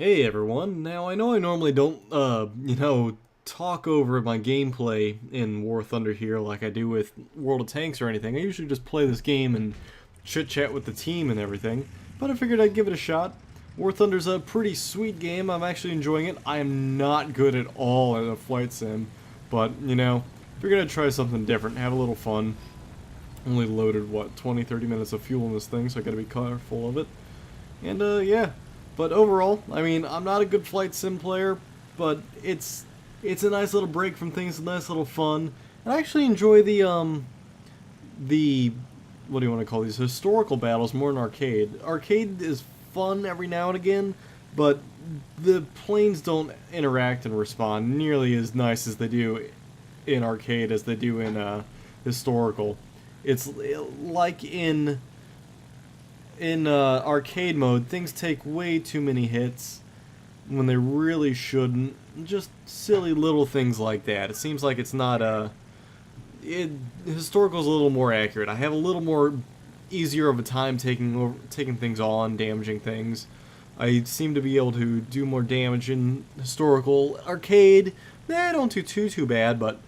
Hey everyone, now I know I normally don't, talk over my gameplay in War Thunder here like I do with World of Tanks or anything. I usually just play this game and chit-chat with the team and everything, but I figured I'd give it a shot. War Thunder's a pretty sweet game, I'm actually enjoying it. I am not good at all at a flight sim, but, figured I'd try something different, have a little fun. Only loaded, 20-30 minutes of fuel in this thing, so I gotta be careful of it. And, yeah. But overall, I mean, I'm not a good flight sim player, but it's a nice little break from things, a nice little fun. And I actually enjoy the what do you want to call these, historical battles more in arcade. Arcade is fun every now and again, but the planes don't interact and respond nearly as nice as they do in arcade as they do in historical. It's like in arcade mode, things take way too many hits when they really shouldn't. Just silly little things like that. It seems like it's not historical's a little more accurate. I have a little more easier of a time taking things on, damaging things. I seem to be able to do more damage in historical. Arcade, I don't do too bad, but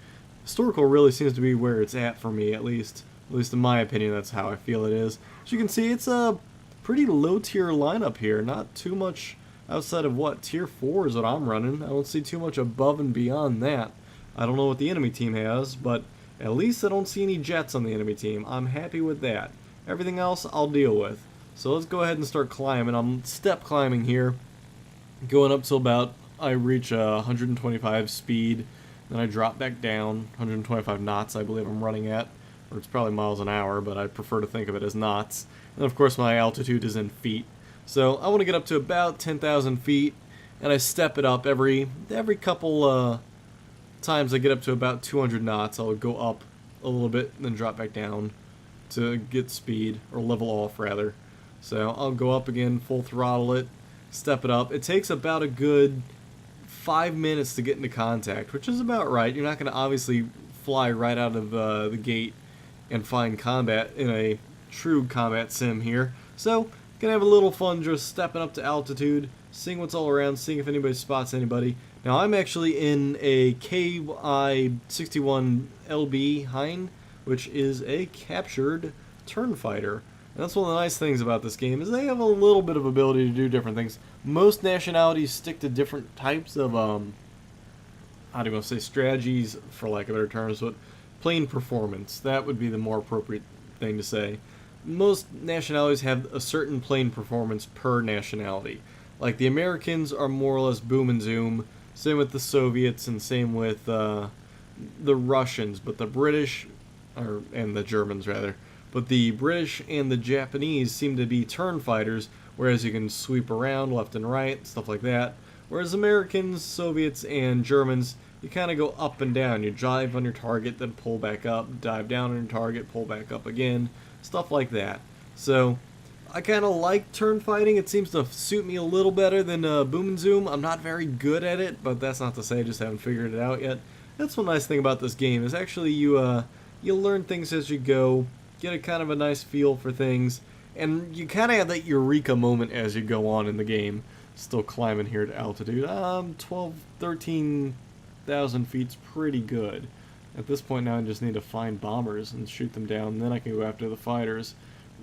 historical really seems to be where it's at for me, at least. At least in my opinion, that's how I feel it is. As you can see, it's a pretty low tier lineup here. Not too much outside of tier 4 is what I'm running. I don't see too much above and beyond that. I don't know what the enemy team has, but at least I don't see any jets on the enemy team. I'm happy with that. Everything else I'll deal with. So let's go ahead and start climbing. I'm step climbing here, going up till about I reach 125 speed, then I drop back down, 125 knots I believe I'm running at. Or it's probably miles an hour, but I prefer to think of it as knots. And of course my altitude is in feet. So I want to get up to about 10,000 feet, and I step it up every couple times I get up to about 200 knots. I'll go up a little bit, and then drop back down to get speed, or level off rather. So I'll go up again, full throttle it, step it up. It takes about a good 5 minutes to get into contact, which is about right. You're not going to obviously fly right out of the gate and find combat in a true combat sim here. So, gonna have a little fun just stepping up to altitude, seeing what's all around, seeing if anybody spots anybody. Now, I'm actually in a Ki-64-lb Hien, which is a captured turn fighter. And that's one of the nice things about this game, is they have a little bit of ability to do different things. Most nationalities stick to different types of, how do you want to say, strategies, for lack of better terms, but plane performance, that would be the more appropriate thing to say. Most nationalities have a certain plane performance per nationality. Like the Americans are more or less boom and zoom, same with the Soviets and same with the Russians, but the British, and the Germans rather, but the British and the Japanese seem to be turn fighters, whereas you can sweep around left and right, stuff like that. Whereas Americans, Soviets, and Germans, you kind of go up and down. You dive on your target, then pull back up, dive down on your target, pull back up again, stuff like that. So, I kind of like turn fighting. It seems to suit me a little better than boom and zoom. I'm not very good at it, but that's not to say I just haven't figured it out yet. That's one nice thing about this game, is actually you learn things as you go, get a kind of a nice feel for things, and you kind of have that eureka moment as you go on in the game. Still climbing here to altitude. 13,000 feet's pretty good. At this point now I just need to find bombers and shoot them down, and then I can go after the fighters.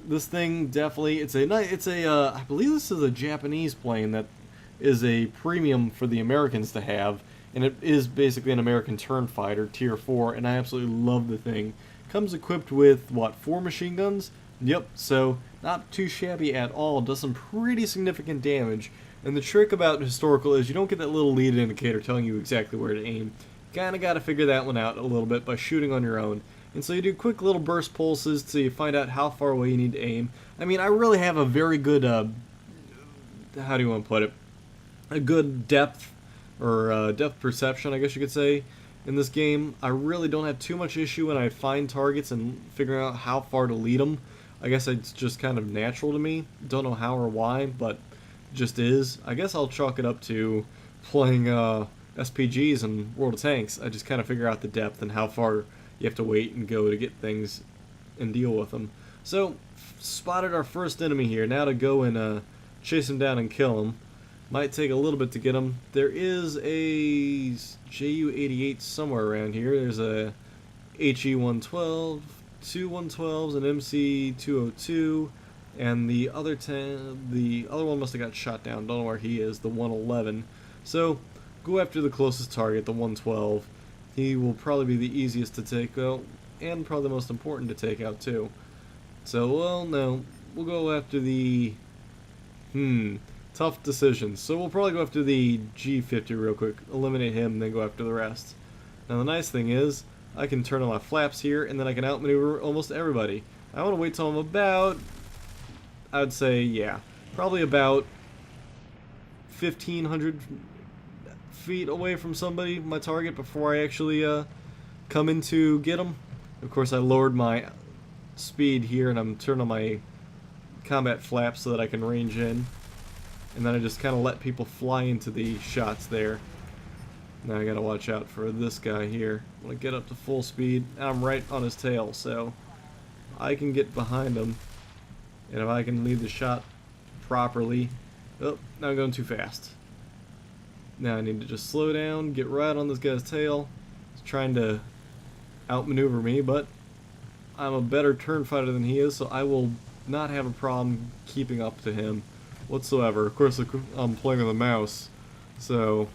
This thing definitely, I believe this is a Japanese plane that is a premium for the Americans to have, and it is basically an American turn fighter, tier 4, and I absolutely love the thing. Comes equipped with, 4 machine guns? Yep, so not too shabby at all, does some pretty significant damage. And the trick about historical is you don't get that little lead indicator telling you exactly where to aim. You kind of got to figure that one out a little bit by shooting on your own. And so you do quick little burst pulses so you find out how far away you need to aim. I mean, I really have a very good, how do you want to put it? A good depth, or depth perception, I guess you could say, in this game. I really don't have too much issue when I find targets and figuring out how far to lead them. I guess it's just kind of natural to me. Don't know how or why, but just is. I guess I'll chalk it up to playing SPGs and World of Tanks. I just kind of figure out the depth and how far you have to wait and go to get things and deal with them. So, spotted our first enemy here. Now to go and chase him down and kill him. Might take a little bit to get him. There is a Ju-88 somewhere around here. There's a He-112, two 112s, an MC-202, and the other one must have got shot down. Don't know where he is. The 111. So go after the closest target, the 112. He will probably be the easiest to take out, and probably the most important to take out too. So, well, no, we'll go after the tough decisions. So we'll probably go after the G50 real quick, eliminate him, and then go after the rest. Now the nice thing is, I can turn on my flaps here, and then I can outmaneuver almost everybody. I want to wait till I'm about, I'd say, yeah, probably about 1,500 feet away from somebody, my target, before I actually come in to get them. Of course, I lowered my speed here, and I'm turning on my combat flaps so that I can range in. And then I just kind of let people fly into the shots there. Now I gotta watch out for this guy here. I'm gonna get up to full speed. I'm right on his tail, so I can get behind him. And if I can lead the shot properly... Oh, now I'm going too fast. Now I need to just slow down, get right on this guy's tail. He's trying to outmaneuver me, but I'm a better turn fighter than he is, so I will not have a problem keeping up to him whatsoever. Of course, I'm playing with a mouse, so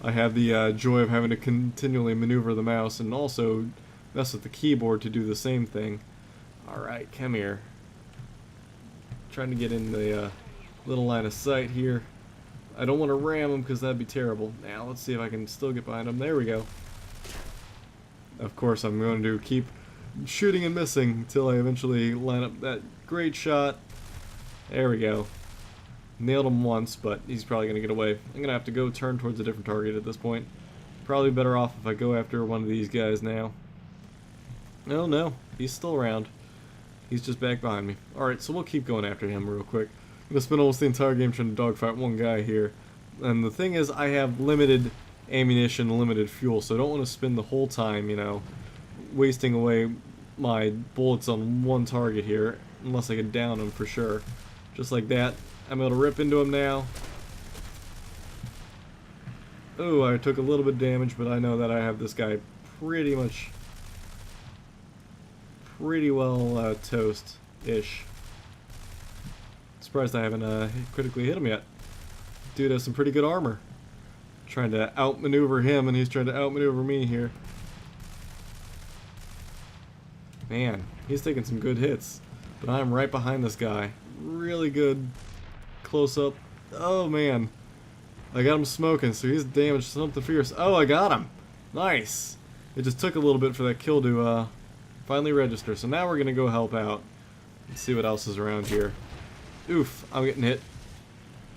I have the joy of having to continually maneuver the mouse and also mess with the keyboard to do the same thing. Alright, come here. Trying to get in the little line of sight here. I don't want to ram him because that'd be terrible. Now, let's see if I can still get behind him. There we go. Of course, I'm going to keep shooting and missing until I eventually line up that great shot. There we go. Nailed him once, but he's probably going to get away. I'm going to have to go turn towards a different target at this point. Probably better off if I go after one of these guys now. Oh no, he's still around. He's just back behind me. Alright, so we'll keep going after him real quick. I'm going to spend almost the entire game trying to dogfight one guy here. And the thing is, I have limited ammunition, limited fuel, so I don't want to spend the whole time, you know, wasting away my bullets on one target here, unless I can down him for sure. Just like that. I'm able to rip into him now. Oh, I took a little bit of damage, but I know that I have this guy pretty well toast-ish. Surprised I haven't critically hit him yet. Dude has some pretty good armor. Trying to outmaneuver him, and he's trying to outmaneuver me here. Man, he's taking some good hits. But I'm right behind this guy. Really good close up. Oh man. I got him smoking, so he's damaged something fierce. Oh, I got him. Nice. It just took a little bit for that kill to finally register. So now we're going to go help out. Let's see what else is around here. Oof, I'm getting hit.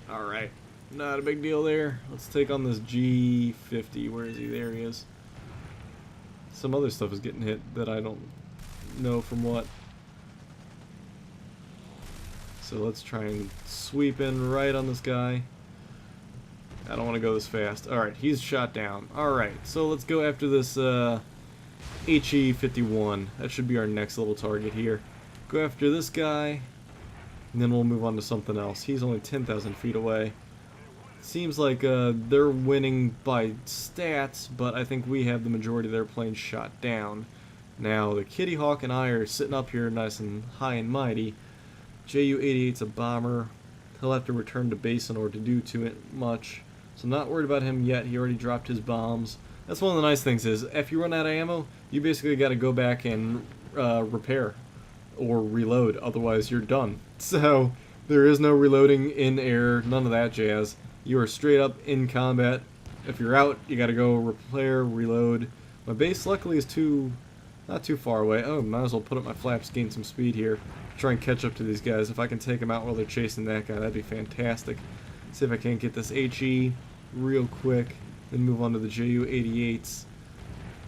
Alright. Not a big deal there. Let's take on this G50. Where is he? There he is. Some other stuff is getting hit that I don't know from what. So let's try and sweep in right on this guy. I don't want to go this fast. Alright, he's shot down. Alright, so let's go after this He-51. That should be our next little target here. Go after this guy, and then we'll move on to something else. He's only 10,000 feet away. Seems like they're winning by stats, but I think we have the majority of their planes shot down. Now, the Kitty Hawk and I are sitting up here nice and high and mighty. Ju-88's a bomber. He'll have to return to base in order to do too much. So I'm not worried about him yet. He already dropped his bombs. That's one of the nice things is, if you run out of ammo, you basically got to go back and repair or reload. Otherwise, you're done. So, there is no reloading in air, none of that jazz. You are straight up in combat. If you're out, you got to go repair, reload. My base, luckily, is not too far away. Oh, might as well put up my flaps, gain some speed here. Try and catch up to these guys. If I can take them out while they're chasing that guy, that'd be fantastic. See if I can't get this HE real quick, then move on to the Ju-88s.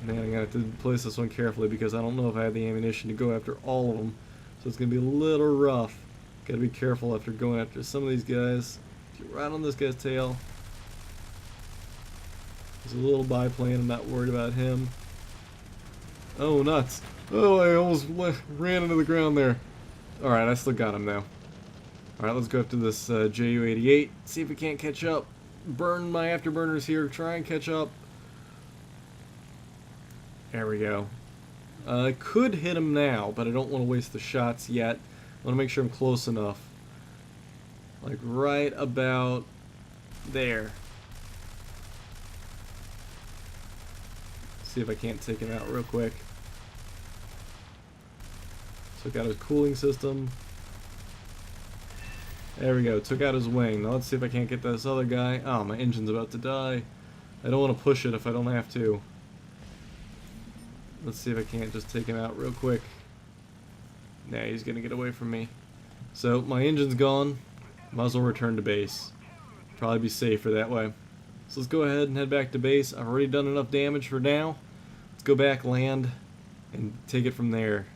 Man, I'm gonna have to place this one carefully because I don't know if I have the ammunition to go after all of them. So it's gonna be a little rough. Gotta be careful after going after some of these guys. Get right on this guy's tail. There's a little biplane. I'm not worried about him. Oh, nuts. Oh, I almost ran into the ground there. Alright, I still got him now. Alright, let's go up to this Ju-88. See if we can't catch up. Burn my afterburners here. Try and catch up. There we go. I could hit him now, but I don't want to waste the shots yet. I want to make sure I'm close enough. Like right about there. See if I can't take him out real quick. Took out his cooling system. There we go, took out his wing. Now let's see if I can't get this other guy. Oh, my engine's about to die. I don't want to push it if I don't have to. Let's see if I can't just take him out real quick. Nah, he's gonna get away from me. So, my engine's gone. Might as well return to base. Probably be safer that way. So let's go ahead and head back to base. I've already done enough damage for now. Let's go back, land, and take it from there.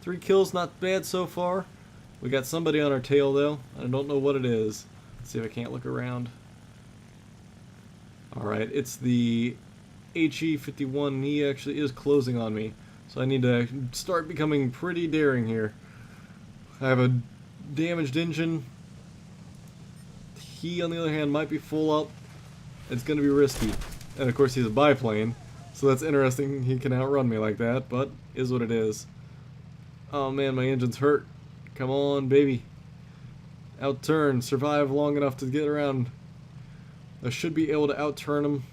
3 kills, not bad so far. We got somebody on our tail though. I don't know what it is. Let's see if I can't look around. Alright, it's the HE-51, and he actually is closing on me. So I need to start becoming pretty daring here. I have a damaged engine. He, on the other hand, might be full up. It's going to be risky. And of course he's a biplane, so that's interesting. He can outrun me like that, but is what it is. Oh man, my engine's hurt. Come on, baby. Outturn. Survive long enough to get around. I should be able to outturn him.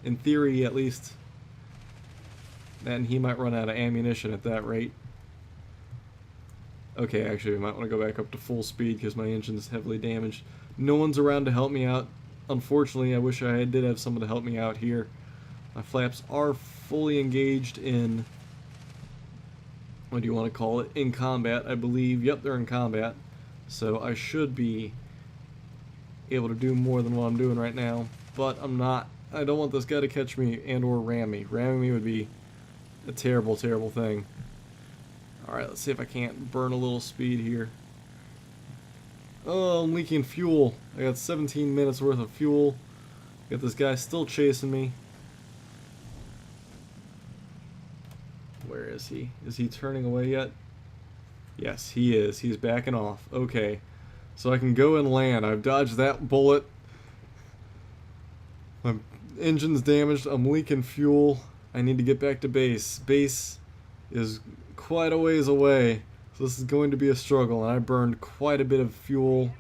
In theory, at least. And he might run out of ammunition at that rate. Okay, actually, I might want to go back up to full speed because my engine's heavily damaged. No one's around to help me out. Unfortunately, I wish I did have someone to help me out here. My flaps are fully engaged in... what do you want to call it? In combat, I believe. Yep, they're in combat. So I should be able to do more than what I'm doing right now. But I'm not. I don't want this guy to catch me and or ram me. Ramming me would be a terrible, terrible thing. Alright, let's see if I can't burn a little speed here. Oh, I'm leaking fuel. I got 17 minutes worth of fuel. Got this guy still chasing me. Where is he? Is he turning away yet? Yes, he is. He's backing off. Okay. So I can go and land. I've dodged that bullet. My engine's damaged. I'm leaking fuel. I need to get back to base. Base is quite a ways away. So this is going to be a struggle. And I burned quite a bit of fuel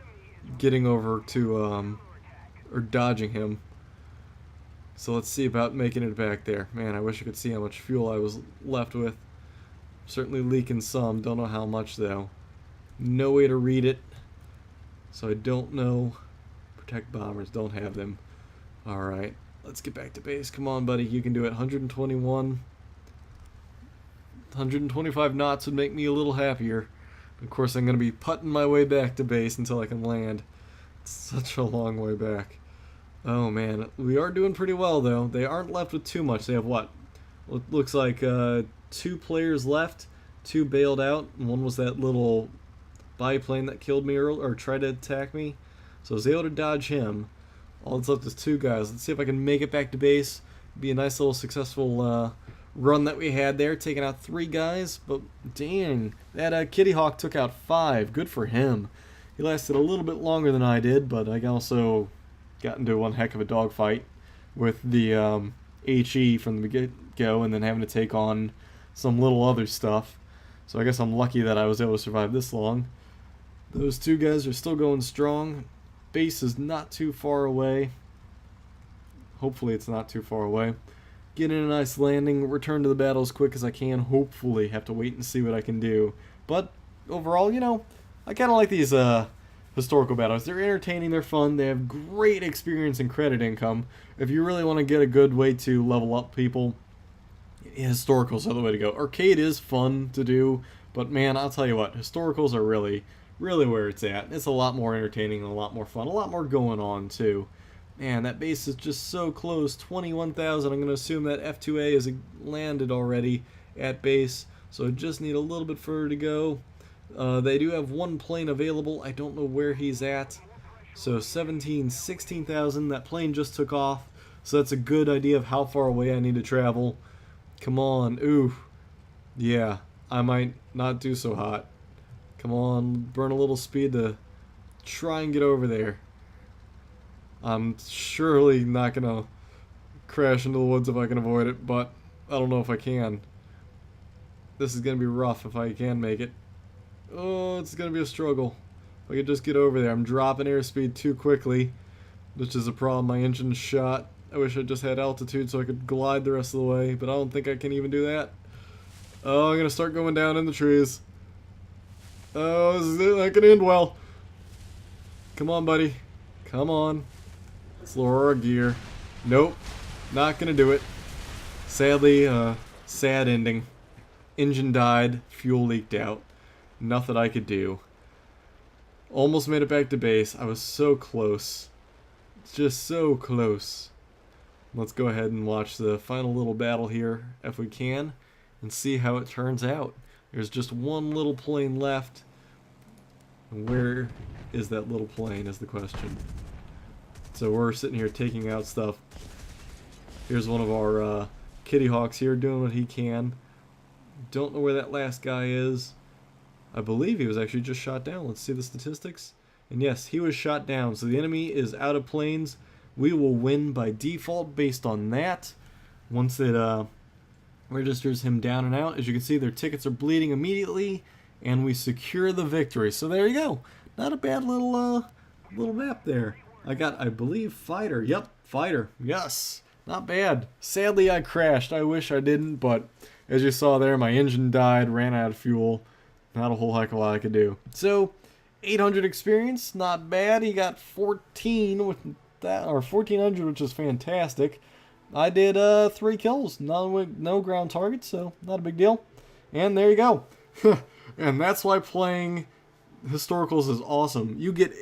getting over to, or dodging him. So let's see about making it back there. Man, I wish I could see how much fuel I was left with. Certainly leaking some. Don't know how much, though. No way to read it. So I don't know. Protect bombers. Don't have them. Alright. Let's get back to base. Come on, buddy. You can do it. 121. 125 knots would make me a little happier. Of course, I'm going to be putting my way back to base until I can land. It's such a long way back. Oh man, we are doing pretty well though. They aren't left with too much. They have what? Well, it looks like 2 players left. 2 bailed out. And one was that little biplane that killed me earlier, or tried to attack me. So I was able to dodge him. All that's left is 2 guys. Let's see if I can make it back to base. Be a nice little successful run that we had there, taking out 3 guys. But dang, that Kitty Hawk took out 5. Good for him. He lasted a little bit longer than I did, but I also got into one heck of a dogfight with the HE from the get-go, and then having to take on some little other stuff. So I guess I'm lucky that I was able to survive this long. Those 2 guys are still going strong. Base is not too far away. Hopefully it's not too far away. Get in a nice landing, return to the battle as quick as I can. Hopefully have to wait and see what I can do. But overall, you know, I kind of like these historical battles. They're entertaining, they're fun, they have great experience and credit income. If you really want to get a good way to level up people, historicals are the way to go. Arcade is fun to do, but man, I'll tell you what, historicals are really, really where it's at. It's a lot more entertaining and a lot more fun, a lot more going on too. Man, that base is just so close. 21,000. I'm going to assume that F2A has landed already at base, so I just need a little bit further to go. They do have 1 plane available. I don't know where he's at. So 16,000. That plane just took off, so that's a good idea of how far away I need to travel. Come on. Ooh. Yeah, I might not do so hot. Come on, burn a little speed to try and get over there. I'm surely not gonna crash into the woods if I can avoid it, but I don't know if I can. This is gonna be rough if I can make it. Oh, it's gonna be a struggle. If I could just get over there. I'm dropping airspeed too quickly, which is a problem. My engine's shot. I wish I just had altitude so I could glide the rest of the way, but I don't think I can even do that. Oh, I'm gonna start going down in the trees. Oh, this is not gonna end well. Come on, buddy. Come on. Let's lower our gear. Nope. Not gonna do it. Sadly, sad ending. Engine died. Fuel leaked out. Nothing I could do. Almost made it back to base. I was so close. Just so close. Let's go ahead and watch the final little battle here, if we can, and see how it turns out. There's just one little plane left. Where is that little plane is the question. So we're sitting here taking out stuff. Here's one of our Kitty Hawks here doing what he can. Don't know where that last guy is. I believe he was actually just shot down. Let's see the statistics. And yes, he was shot down. So the enemy is out of planes. We will win by default based on that. Once it registers him down and out, as you can see, their tickets are bleeding immediately, and we secure the victory. So there you go. Not a bad little map there. I got, I believe, fighter. Yep, fighter. Yes, not bad. Sadly, I crashed. I wish I didn't, but as you saw there, my engine died, ran out of fuel. Not a whole heck of a lot I could do. So 800 experience, not bad. He got 14 with that, or 1400, which is fantastic. I did 3 kills, no ground targets, so not a big deal. And there you go. And that's why playing historicals is awesome. You get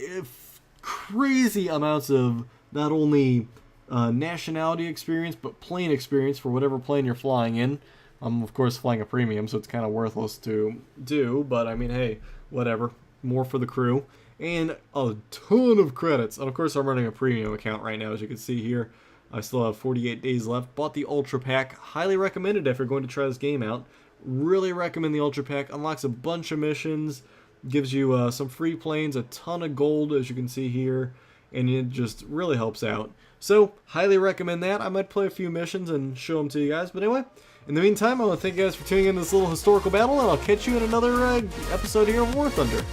crazy amounts of not only nationality experience, but plane experience for whatever plane you're flying in. I'm of course flying a premium, so it's kind of worthless to do, but I mean, hey, whatever. More for the crew. And a ton of credits. And of course, I'm running a premium account right now, as you can see here. I still have 48 days left. Bought the Ultra Pack. Highly recommended if you're going to try this game out. Really recommend the Ultra Pack. Unlocks a bunch of missions. Gives you some free planes, a ton of gold, as you can see here. And it just really helps out. So, highly recommend that. I might play a few missions and show them to you guys. But anyway, in the meantime, I want to thank you guys for tuning in to this little historical battle. And I'll catch you in another episode here of War Thunder.